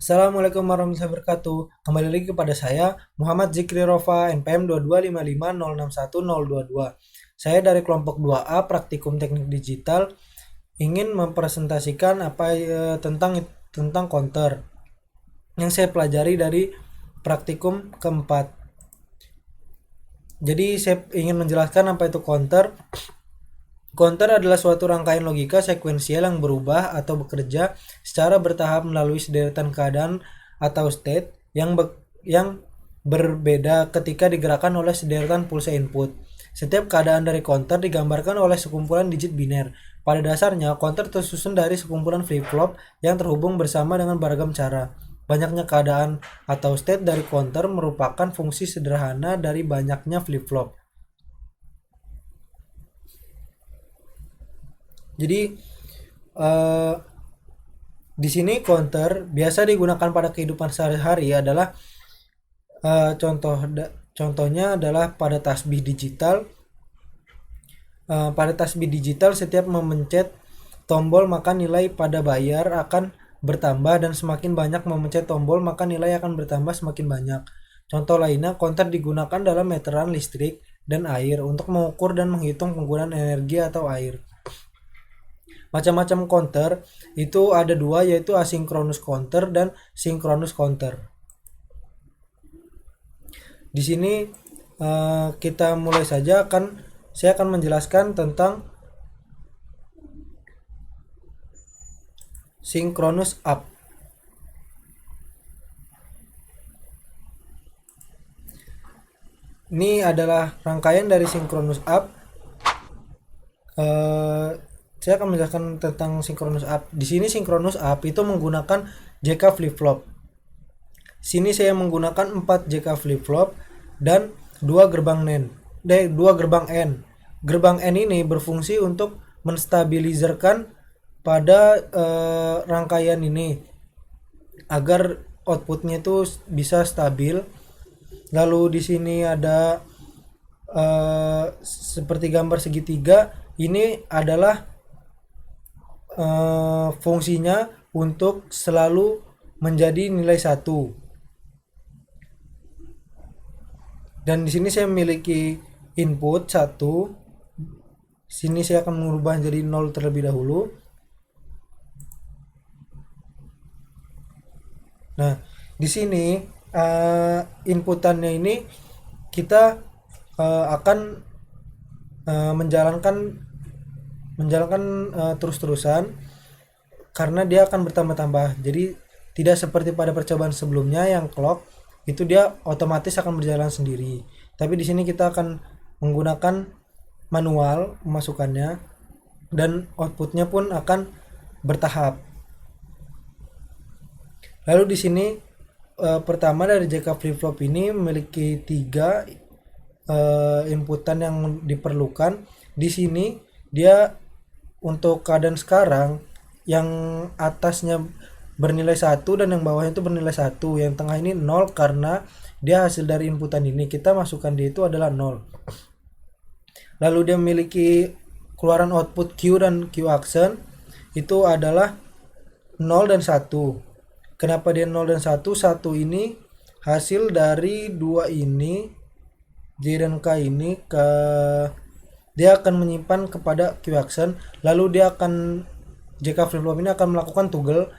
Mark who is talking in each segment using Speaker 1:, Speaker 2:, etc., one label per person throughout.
Speaker 1: Assalamualaikum warahmatullahi wabarakatuh. Kembali lagi kepada saya, Muhammad Zikri Rofa, NPM 22550610022. Saya dari kelompok 2A Praktikum Teknik Digital ingin mempresentasikan tentang counter yang saya pelajari dari praktikum keempat. Jadi saya ingin menjelaskan apa itu counter. Counter adalah suatu rangkaian logika sekuensial yang berubah atau bekerja secara bertahap melalui sederetan keadaan atau state yang berbeda ketika digerakkan oleh sederetan pulsa input. Setiap keadaan dari counter digambarkan oleh sekumpulan digit biner. Pada dasarnya, counter tersusun dari sekumpulan flip-flop yang terhubung bersama dengan beragam cara. Banyaknya keadaan atau state dari counter merupakan fungsi sederhana dari banyaknya flip-flop. Jadi eh, di sini counter biasa digunakan pada kehidupan sehari-hari adalah contohnya adalah pada tasbih digital. Pada tasbih digital setiap memencet tombol maka nilai pada bayar akan bertambah dan semakin banyak memencet tombol maka nilai akan bertambah semakin banyak. Contoh lainnya, counter digunakan dalam meteran listrik dan air untuk mengukur dan menghitung penggunaan energi atau air. Macam-macam counter itu ada dua, yaitu asynchronous counter dan synchronous counter. Di sini kita mulai saja, saya akan menjelaskan tentang synchronous up. Ini adalah rangkaian dari synchronous up. Saya akan menjelaskan tentang synchronous up. Di sini synchronous up itu menggunakan JK flip flop. Sini saya menggunakan 4 JK flip flop dan 2 gerbang NAND. 2 gerbang N. Gerbang N ini berfungsi untuk menstabilizerkan pada rangkaian ini agar outputnya itu bisa stabil. Lalu di sini ada seperti gambar segitiga. Ini adalah fungsinya untuk selalu menjadi nilai 1. Dan di sini saya memiliki input 1. Sini saya akan mengubah jadi 0 terlebih dahulu. Nah, di sini inputannya ini kita akan menjalankan terus-terusan karena dia akan bertambah-tambah. Jadi tidak seperti pada percobaan sebelumnya yang clock itu dia otomatis akan berjalan sendiri. Tapi di sini kita akan menggunakan manual memasukkannya dan outputnya pun akan bertahap. Lalu di sini pertama dari JK flip flop ini memiliki 3 inputan yang diperlukan. Di sini dia untuk keadaan sekarang yang atasnya bernilai 1 dan yang bawahnya itu bernilai 1. Yang tengah ini 0 karena dia hasil dari inputan ini. Kita masukkan dia itu adalah 0. Lalu dia memiliki keluaran output Q dan Q action itu adalah 0 dan 1. Kenapa dia 0 dan 1? 1 ini hasil dari 2 ini, J dan K ini dia akan menyimpan kepada Q action, lalu dia akan JK flip flop ini akan melakukan toggle,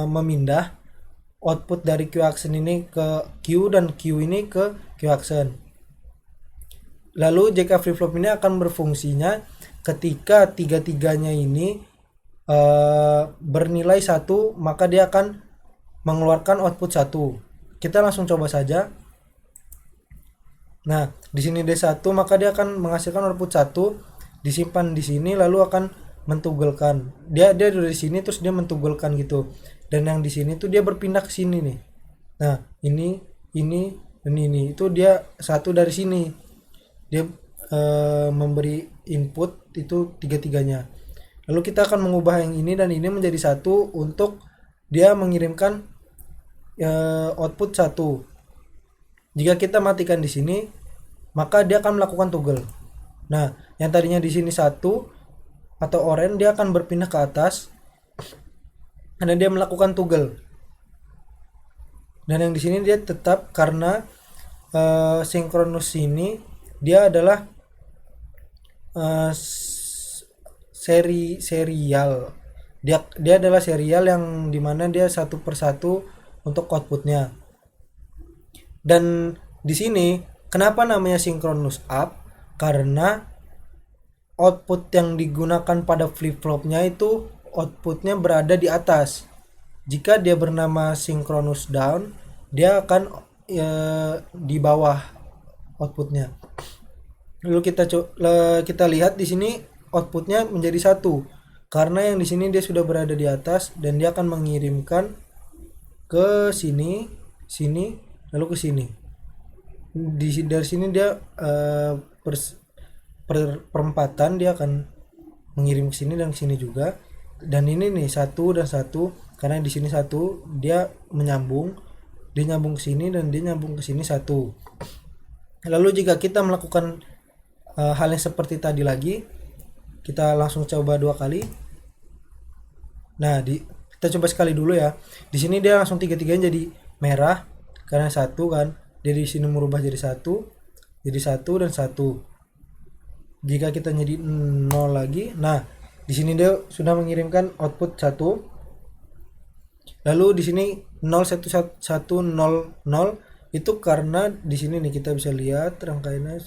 Speaker 1: memindah output dari Q action ini ke Q dan Q ini ke Q action. Lalu JK flip flop ini akan berfungsinya ketika tiga-tiganya ini bernilai 1, maka dia akan mengeluarkan output 1. Kita langsung coba saja. Nah, di sini D1 maka dia akan menghasilkan output 1, disimpan di sini lalu akan mentugelkan. Dia dari sini terus dia mentugelkan gitu. Dan yang di sini tuh dia berpindah ke sini nih. Nah, ini dan ini. Itu dia satu dari sini. Dia memberi input itu tiga-tiganya. Lalu kita akan mengubah yang ini dan ini menjadi 1 untuk dia mengirimkan output 1. Jika kita matikan di sini, maka dia akan melakukan toggle. Nah, yang tadinya di sini 1 atau orange dia akan berpindah ke atas karena dia melakukan toggle. Dan yang di sini dia tetap karena sinkronus ini dia adalah serial. Dia adalah serial yang dimana dia satu persatu untuk outputnya. Dan di sini kenapa namanya synchronous up? Karena output yang digunakan pada flip-flopnya itu outputnya berada di atas. Jika dia bernama synchronous down, dia akan di bawah outputnya. Lalu kita lihat di sini outputnya menjadi satu karena yang di sini dia sudah berada di atas dan dia akan mengirimkan ke sini, lalu ke sini. Dari sini dia perempatan dia akan mengirim ke sini dan ke sini juga. Dan ini nih satu dan satu karena di sini satu dia menyambung, dia nyambung ke sini dan dia nyambung ke sini satu. Lalu jika kita melakukan hal yang seperti tadi lagi, kita langsung coba 2 kali. Nah, kita coba sekali dulu ya. Di sini dia langsung tiga-tiganya jadi merah karena satu kan. Dia di sini merubah jadi satu dan satu. Jika kita jadi 0 lagi, nah di sini dia sudah mengirimkan output 1. Lalu di sini 01110 itu karena di sini nih kita bisa lihat rangkaiannya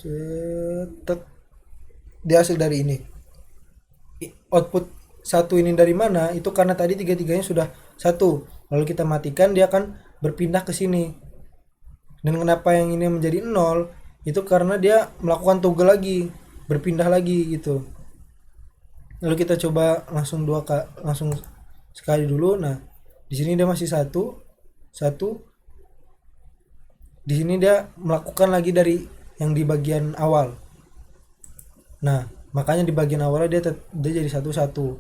Speaker 1: dihasil dari ini. Output satu ini dari mana? Itu karena tadi tiga-tiganya sudah satu. Lalu kita matikan, dia akan berpindah ke sini. Dan kenapa yang ini menjadi 0? Itu karena dia melakukan toggle lagi, berpindah lagi gitu. Lalu kita coba langsung sekali dulu. Nah, di sini dia masih satu. Di sini dia melakukan lagi dari yang di bagian awal. Nah, makanya di bagian awalnya dia jadi satu.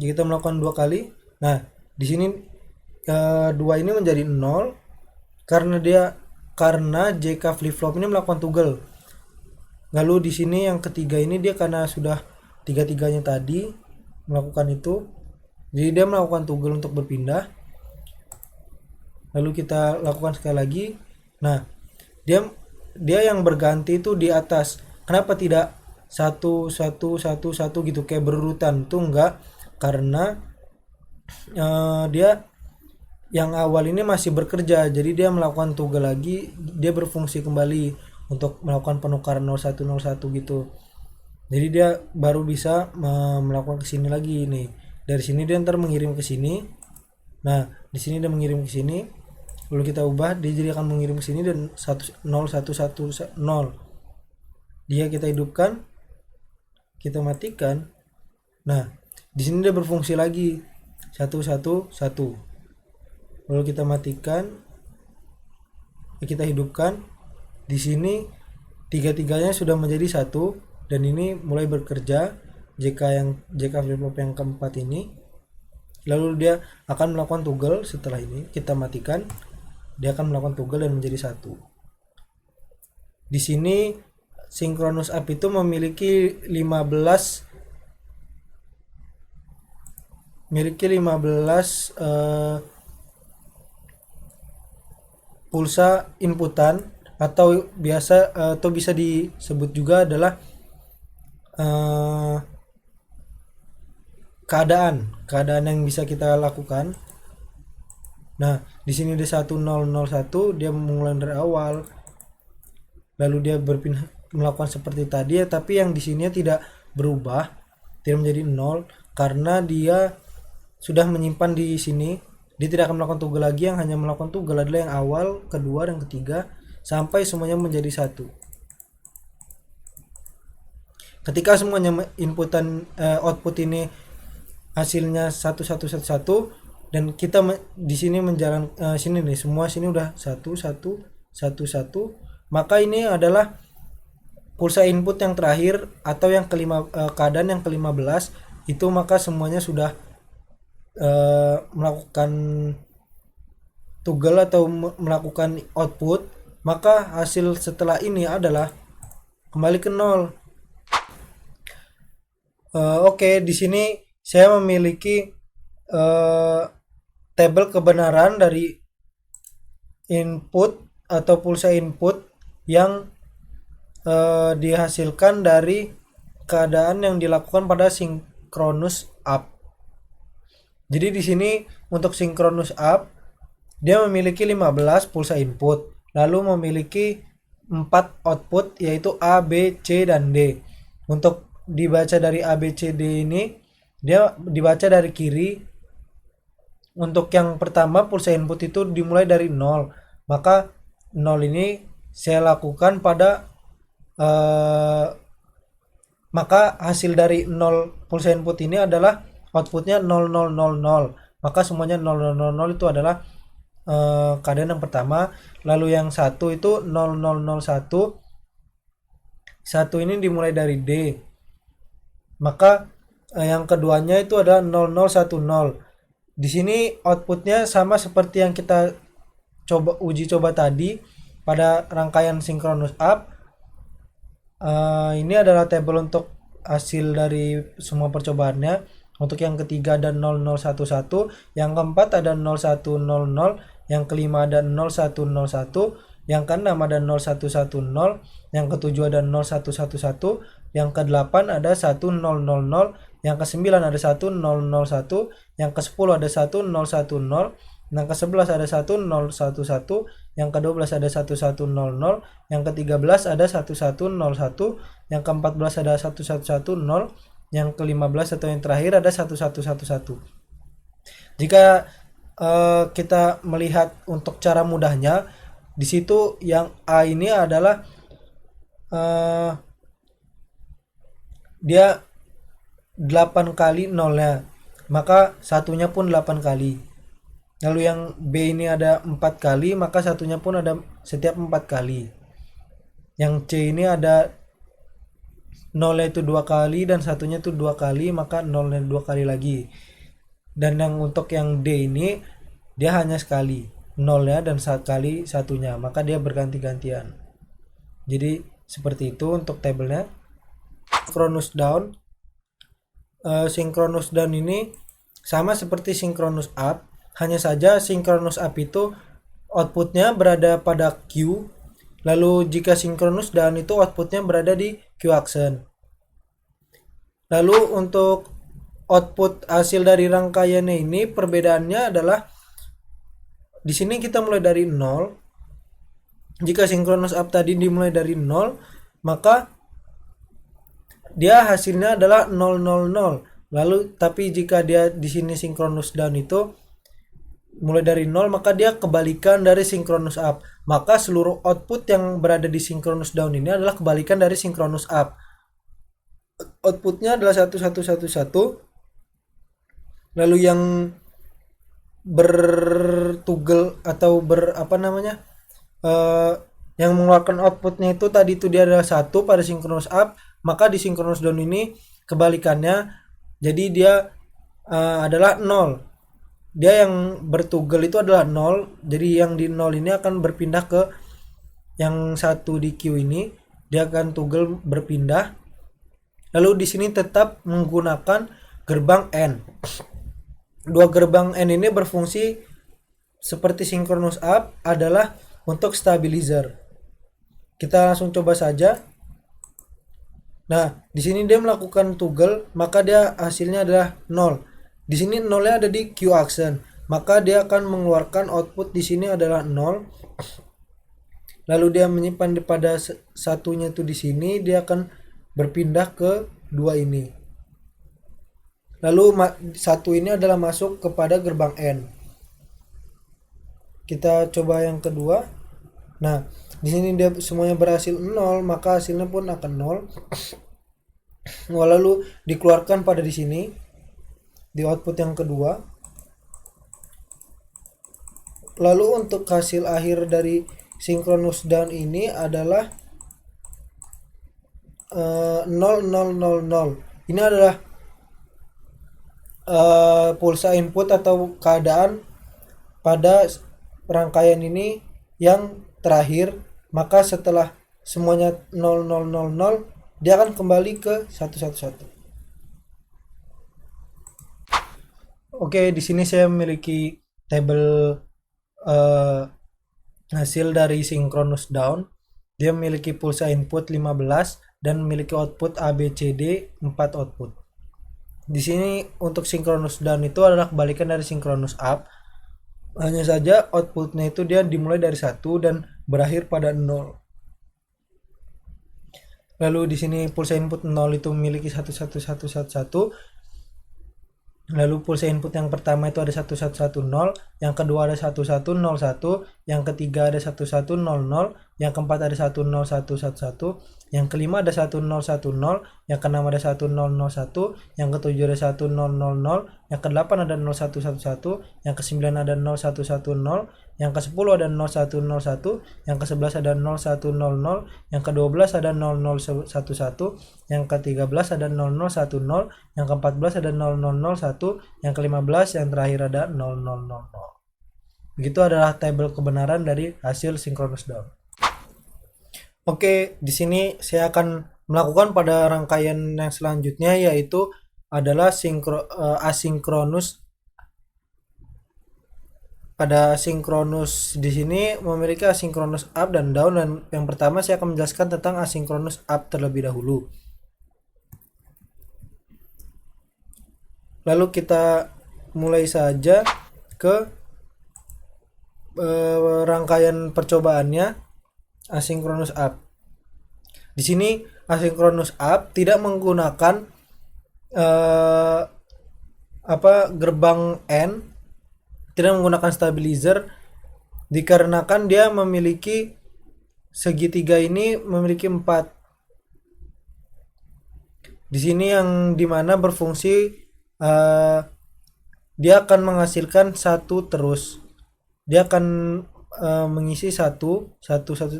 Speaker 1: Jika kita melakukan 2 kali, nah di sini 2 ini menjadi 0 karena JK flip flop ini melakukan toggle. Lalu di sini yang ketiga ini dia karena sudah tiga-tiganya tadi melakukan itu, jadi dia melakukan toggle untuk berpindah. Lalu kita lakukan sekali lagi. Nah, dia yang berganti itu di atas. Kenapa tidak satu gitu kayak berurutan? Tuh enggak, karena dia yang awal ini masih bekerja, jadi dia melakukan toggle lagi, dia berfungsi kembali untuk melakukan penukaran 0101 gitu. Jadi dia baru bisa melakukan ke sini lagi nih. Dari sini dia ntar mengirim ke sini. Nah, di sini dia mengirim ke sini. Lalu kita ubah, dia jadi akan mengirim ke sini dan 0110. Dia kita hidupkan, kita matikan. Nah, di sini dia berfungsi lagi 111. Lalu kita matikan, kita hidupkan. Di sini tiga-tiganya sudah menjadi satu dan ini mulai bekerja. JK flip flop yang keempat ini. Lalu dia akan melakukan toggle setelah ini. Kita matikan, dia akan melakukan toggle dan menjadi satu. Di sini synchronous up itu memiliki 15 pulsa inputan atau bisa disebut juga adalah keadaan yang bisa kita lakukan. Nah, di sini di 1001 dia memulai dari awal. Lalu dia berpindah melakukan seperti tadi ya, tapi yang di sini tidak berubah, tidak menjadi 0 karena dia sudah menyimpan di sini. Dia tidak akan melakukan toggle lagi, yang hanya melakukan toggle adalah yang awal, kedua, dan ketiga sampai semuanya menjadi satu. Ketika semuanya output ini hasilnya 1111 dan kita di sini sini nih semua sini udah 1111, maka ini adalah pulsa input yang terakhir atau yang keadaan yang ke-15 itu, maka semuanya sudah melakukan toggle atau melakukan output, maka hasil setelah ini adalah kembali ke 0. Oke, di sini saya memiliki eh, tabel kebenaran dari input atau pulsa input yang dihasilkan dari keadaan yang dilakukan pada synchronous up. Jadi di sini untuk synchronous up dia memiliki 15 pulsa input, lalu memiliki 4 output yaitu A, B, C, dan D. Untuk dibaca dari A, B, C, D ini dia dibaca dari kiri. Untuk yang pertama pulsa input itu dimulai dari 0. Maka 0 ini saya lakukan pada maka hasil dari 0 pulsa input ini adalah outputnya 0000. Maka semuanya 0000 itu adalah keadaan yang pertama. Lalu yang satu itu 0001. Satu ini dimulai dari D. Maka yang keduanya itu adalah 0010. Di sini outputnya sama seperti yang kita uji coba tadi pada rangkaian synchronous up. Ini adalah tabel untuk hasil dari semua percobaannya. Untuk yang ketiga ada 0011, yang keempat ada 0100, yang kelima ada 0101, yang keenam ada 0110, yang ketujuh ada 0111, yang kedelapan ada 1000, yang kesembilan ada 1001, yang kesepuluh ada 1010, yang ke-11 ada 1011, yang ke-12 ada 1100, yang ke-13 ada 1101, yang ke-14 ada 1110, yang ke-15 atau yang terakhir ada 1111. Jika kita melihat untuk cara mudahnya, di situ yang A ini adalah dia 8 kali nolnya, maka satunya pun 8 kali. Lalu yang B ini ada 4 kali, maka satunya pun ada setiap 4 kali. Yang C ini ada nolnya itu 2 kali dan satunya itu 2 kali, maka nolnya 2 kali lagi. Dan yang untuk yang D ini dia hanya sekali nolnya dan sekali satunya, maka dia berganti-gantian. Jadi seperti itu untuk tabelnya. Synchronous down. Synchronous down ini sama seperti synchronous up, hanya saja synchronous up itu outputnya berada pada Q, lalu jika synchronous down itu outputnya berada di Q action. Lalu untuk output hasil dari rangkaiannya ini perbedaannya adalah di sini kita mulai dari 0. Jika synchronous up tadi dimulai dari 0, maka dia hasilnya adalah 000. Lalu tapi jika dia di sini synchronous down itu mulai dari 0, maka dia kebalikan dari synchronous up. Maka seluruh output yang berada di synchronous down ini adalah kebalikan dari synchronous up. Outputnya adalah 1111. Lalu yang bertugel atau yang mengeluarkan outputnya itu tadi itu dia adalah 1 pada synchronous up, maka di synchronous down ini kebalikannya, jadi dia adalah 0. Dia yang bertugel itu adalah 0, jadi yang di 0 ini akan berpindah ke yang satu di Q ini, dia akan tugel berpindah. Lalu di sini tetap menggunakan gerbang N. Dua gerbang N ini berfungsi seperti synchronous up, adalah untuk stabilizer. Kita langsung coba saja. Nah, di sini dia melakukan toggle, maka dia hasilnya adalah 0. Di sini nolnya ada di Q action, maka dia akan mengeluarkan output di sini adalah 0. Lalu dia menyimpan pada satunya itu di sini, dia akan berpindah ke 2 ini. Lalu satu ini adalah masuk kepada gerbang N. Kita coba yang kedua. Nah, di sini dia semuanya berhasil 0, maka hasilnya pun akan 0. Lalu dikeluarkan pada di sini di output yang kedua. Lalu untuk hasil akhir dari synchronous down ini adalah 0000. Ini adalah pulsa input atau keadaan pada rangkaian ini yang terakhir. Maka setelah semuanya 0000, dia akan kembali ke 111. Oke, di sini saya memiliki tabel eh, hasil dari synchronous down. Dia memiliki pulsa input 15 dan memiliki output ABCD 4 output. Di sini untuk synchronous down itu adalah kebalikan dari synchronous up. Hanya saja outputnya itu dia dimulai dari 1 dan berakhir pada 0. Lalu di sini pulsa input 0 itu memiliki 11111. Lalu pulsa input yang pertama itu ada 1110, yang kedua ada 1101, yang ketiga ada 1100, yang keempat ada 10111, yang kelima ada 1010, yang keenam ada 1001, yang ketujuh ada 1000, yang kedelapan ada 0111, yang kesembilan ada 0110, yang ke-10 ada 0101, yang ke-11 ada 0100, yang ke-12 ada 0011, yang ke-13 ada 0010, yang ke-14 ada 0001, yang ke-15 yang terakhir ada 0000. Begitu adalah tabel kebenaran dari hasil synchronous down. Oke, di sini saya akan melakukan pada rangkaian yang selanjutnya, yaitu adalah asinkronus. Pada sinkronus di sini memiliki asinkronus up dan down, dan yang pertama saya akan menjelaskan tentang asinkronus up terlebih dahulu. Lalu kita mulai saja ke rangkaian percobaannya asinkronus up. Di sini asinkronus up tidak menggunakan gerbang N, tidak menggunakan stabilizer, dikarenakan dia memiliki segitiga ini memiliki 4. Di sini yang dimana berfungsi dia akan menghasilkan satu terus. Dia akan mengisi satu.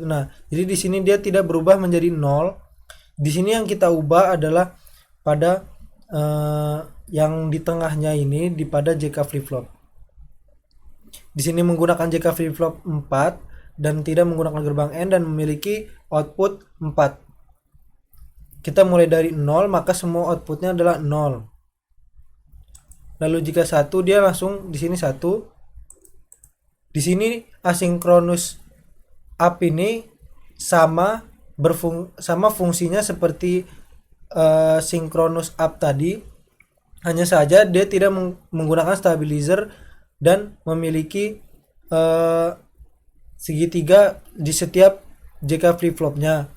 Speaker 1: Nah, jadi di sini dia tidak berubah menjadi 0. Di sini yang kita ubah adalah pada yang di tengahnya ini, di pada JK flip flop. Di sini menggunakan JK flip flop 4 dan tidak menggunakan gerbang N dan memiliki output 4. Kita mulai dari 0, maka semua outputnya adalah 0. Lalu jika 1, dia langsung di sini 1. Di sini asinkronus up ini sama fungsinya seperti sinkronus up tadi. Hanya saja dia tidak menggunakan stabilizer dan memiliki segitiga di setiap JK flip flopnya.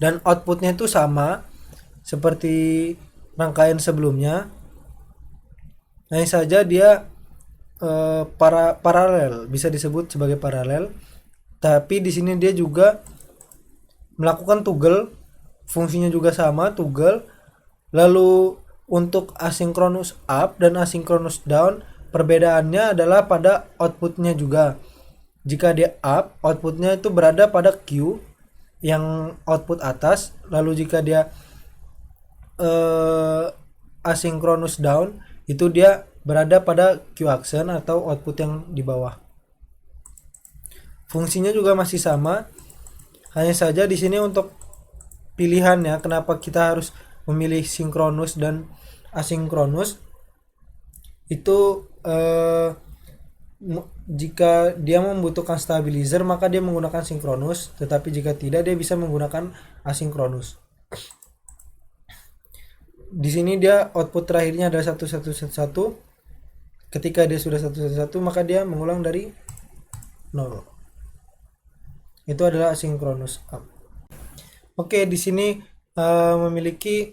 Speaker 1: Dan outputnya itu sama seperti rangkaian sebelumnya. Hanya saja dia paralel, bisa disebut sebagai paralel. Tapi di sini dia juga melakukan toggle, fungsinya juga sama, toggle. Lalu untuk asinkronus up dan asinkronus down, perbedaannya adalah pada outputnya juga. Jika dia up, outputnya itu berada pada Q yang output atas. Lalu jika dia asinkronus down, itu dia berada pada Q action atau output yang di bawah. Fungsinya juga masih sama. Hanya saja di sini untuk pilihannya, kenapa kita harus memilih sinkronus dan asinkronus, itu jika dia membutuhkan stabilizer maka dia menggunakan sinkronus, tetapi jika tidak dia bisa menggunakan asinkronus. Di sini dia output terakhirnya adalah 1111. Ketika dia sudah 111 maka dia mengulang dari 0. Itu adalah asinkronus up. Oke, di sini memiliki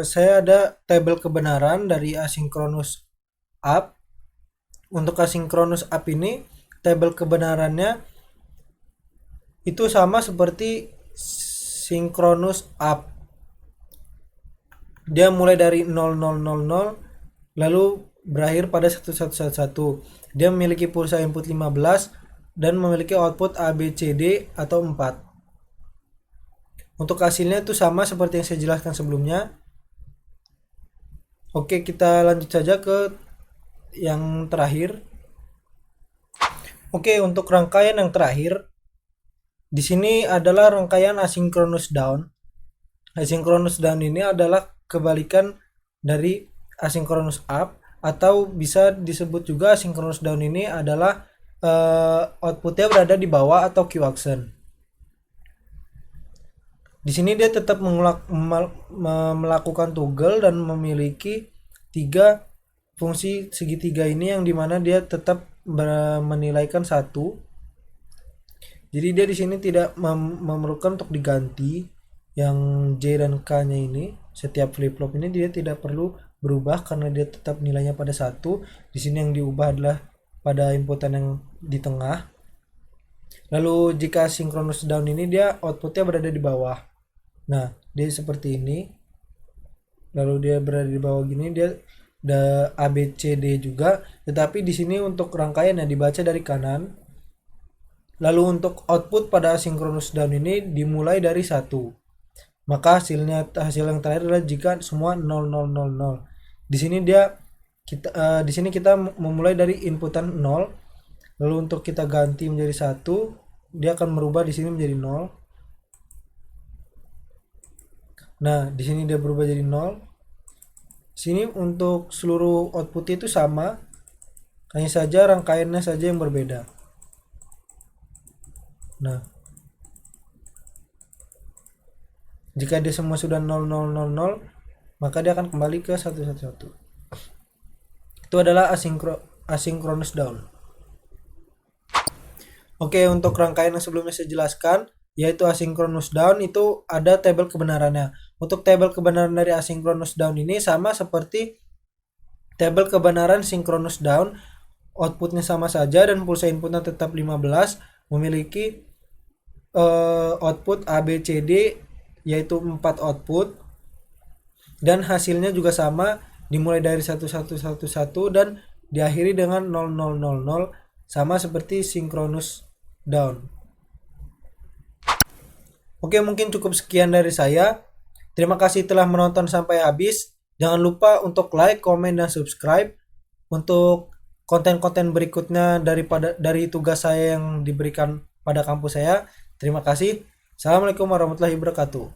Speaker 1: saya ada tabel kebenaran dari asinkronus up. Untuk asinkronus up ini tabel kebenarannya itu sama seperti sinkronus up. Dia mulai dari 0000 lalu berakhir pada 1111. Dia memiliki pulsa input 15 dan memiliki output ABCD atau 4. Untuk hasilnya itu sama seperti yang saya jelaskan sebelumnya. Oke, kita lanjut saja ke yang terakhir. Oke, untuk rangkaian yang terakhir di sini adalah rangkaian asinkronus down. Asinkronus down ini adalah kebalikan dari asynchronous up, atau bisa disebut juga asynchronous down ini adalah outputnya berada di bawah atau Q action. Di sini dia tetap melakukan toggle dan memiliki 3 fungsi segitiga ini, yang dimana dia tetap menilaikan 1. Jadi dia di sini tidak memerlukan untuk diganti yang J dan K-nya ini. Setiap flip flop ini dia tidak perlu berubah karena dia tetap nilainya pada 1. Di sini yang diubah adalah pada inputan yang di tengah. Lalu jika synchronous down ini dia outputnya berada di bawah. Nah, dia seperti ini. Lalu dia berada di bawah gini, dia ada A B C D juga, tetapi di sini untuk rangkaian yang dibaca dari kanan. Lalu untuk output pada asynchronous down ini dimulai dari 1. Maka hasil yang terakhir adalah jika semua 0 0 0 0. Di sini di sini kita memulai dari inputan 0. Lalu untuk kita ganti menjadi 1, dia akan merubah di sini menjadi 0. Nah, di sini dia berubah jadi 0. Sini untuk seluruh output itu sama, hanya saja rangkaiannya saja yang berbeda. Nah, jika dia semua sudah 0 0 0 0, maka dia akan kembali ke 1 1 1. Itu adalah asynchronous down. Oke, untuk rangkaian yang sebelumnya saya jelaskan, yaitu asynchronous down, itu ada tabel kebenarannya. Untuk tabel kebenaran dari asynchronous down ini sama seperti tabel kebenaran synchronous down, outputnya sama saja dan pulsa inputnya tetap 15, memiliki output A B C D, yaitu 4 output, dan hasilnya juga sama, dimulai dari 1 1 1 1 dan diakhiri dengan 0 0 0 0, sama seperti synchronous down. Oke, mungkin cukup sekian dari saya. Terima kasih telah menonton sampai habis. Jangan lupa untuk like, komen, dan subscribe untuk konten-konten berikutnya dari tugas saya yang diberikan pada kampus saya. Terima kasih. Assalamualaikum warahmatullahi wabarakatuh.